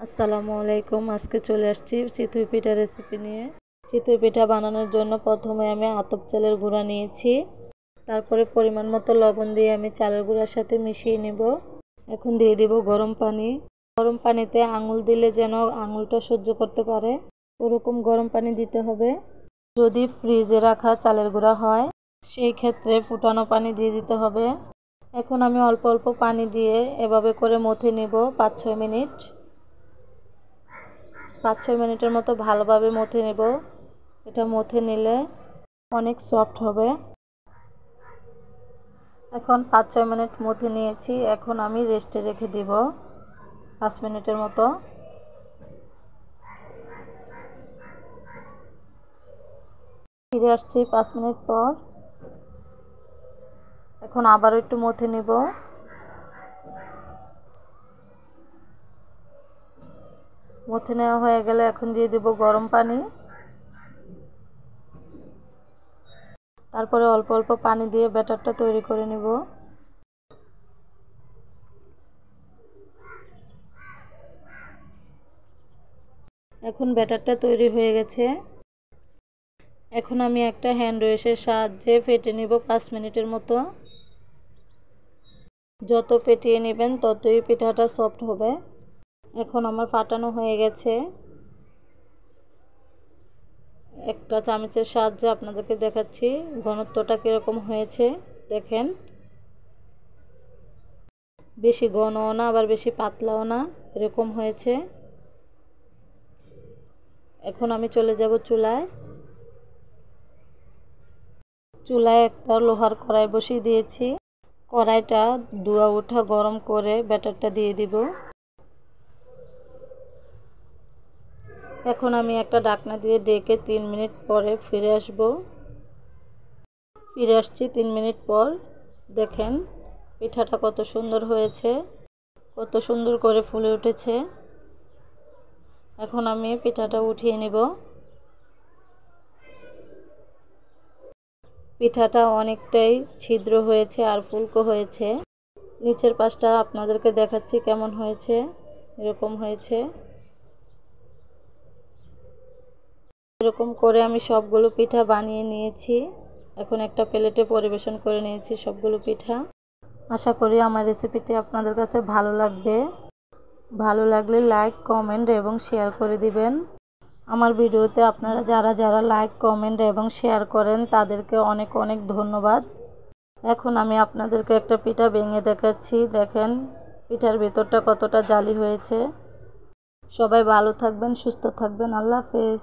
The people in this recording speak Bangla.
আসসালামু আলাইকুম। আজকে চলে আসছি চিতই পিঠা রেসিপি নিয়ে। চিতই পিঠা বানানোর জন্য প্রথমে আমি আতপ চালের গুঁড়া নিয়েছি, তারপরে পরিমাণ মতো লবণ দিয়ে আমি চালের গুঁড়ার সাথে মিশিয়ে নেব। এখন দিয়ে দিব গরম পানি। গরম পানিতে আঙুল দিলে যেন আঙুলটা সহ্য করতে পারে ওরকম গরম পানি দিতে হবে। যদি ফ্রিজে রাখা চালের গুঁড়া হয় সেই ক্ষেত্রে ফুটানো পানি দিয়ে দিতে হবে। এখন আমি অল্প অল্প পানি দিয়ে এভাবে করে মথে নেব 5-6 মিনিট। 5-6 মিনিটের মতো ভালোভাবে মথে নেব। এটা মথে নিলে অনেক সফট হবে। এখন 5-6 মিনিট মথে নিয়েছি। এখন আমি রেস্টে রেখে দিব 5 মিনিটের মতো। ফিরে আসছি 5 মিনিট পর। এখন আবারও একটু মথে নিব। মথে নেওয়া হয়ে গেলে এখন দিয়ে দেব গরম পানি। তারপরে অল্প অল্প পানি দিয়ে ব্যাটারটা তৈরি করে নেব। এখন ব্যাটারটা তৈরি হয়ে গেছে। এখন আমি একটা হ্যান্ড ওয়াশের সাহায্যে ফেটে নেব 5 মিনিটের মতো। যত ফেটিয়ে নেবেন ততই পিঠাটা সফট হবে। এখন আমার ফাটানো হয়ে গেছে। একটা চামচের সাহায্যে আপনাদেরকে দেখাচ্ছি ঘনত্বটা কীরকম হয়েছে। দেখেন, বেশি ঘনও না আবার বেশি পাতলাও না, এরকম হয়েছে। এখন আমি চলে যাব চুলায়। চুলায় একটা লোহার কড়াই বসিয়ে দিয়েছি। কড়াইটা ধোয়া ওঠা গরম করে ব্যাটারটা দিয়ে দিব। এখন আমি একটা ঢাকনা দিয়ে ঢেকে 3 মিনিট পরে ফিরে আসব। ফিরে আসছি 3 মিনিট পর। দেখেন পিঠাটা কত সুন্দর হয়েছে, কত সুন্দর করে ফুলে উঠেছে। এখন আমি পিঠাটা উঠিয়ে নেব। পিঠাটা অনেকটাই ছিদ্র হয়েছে আর ফুলকো হয়েছে। নিচের পাশটা আপনাদেরকে দেখাচ্ছি কেমন হয়েছে। এরকম হয়েছে। এরকম করে আমি সবগুলো পিঠা বানিয়ে নিয়েছি। এখন একটা প্লেটে পরিবেশন করে নিয়েছি সবগুলো পিঠা। আশা করি আমার রেসিপিটি আপনাদের কাছে ভালো লাগবে। ভালো লাগলে লাইক, কমেন্ট এবং শেয়ার করে দিবেন। আমার ভিডিওতে আপনারা যারা যারা লাইক, কমেন্ট এবং শেয়ার করেন তাদেরকে অনেক অনেক ধন্যবাদ। এখন আমি আপনাদেরকে একটা পিঠা ভেঙে দেখাচ্ছি। দেখেন পিঠার ভেতরটা কতটা জালি হয়েছে। সবাই ভালো থাকবেন, সুস্থ থাকবেন। আল্লাহ হাফেজ।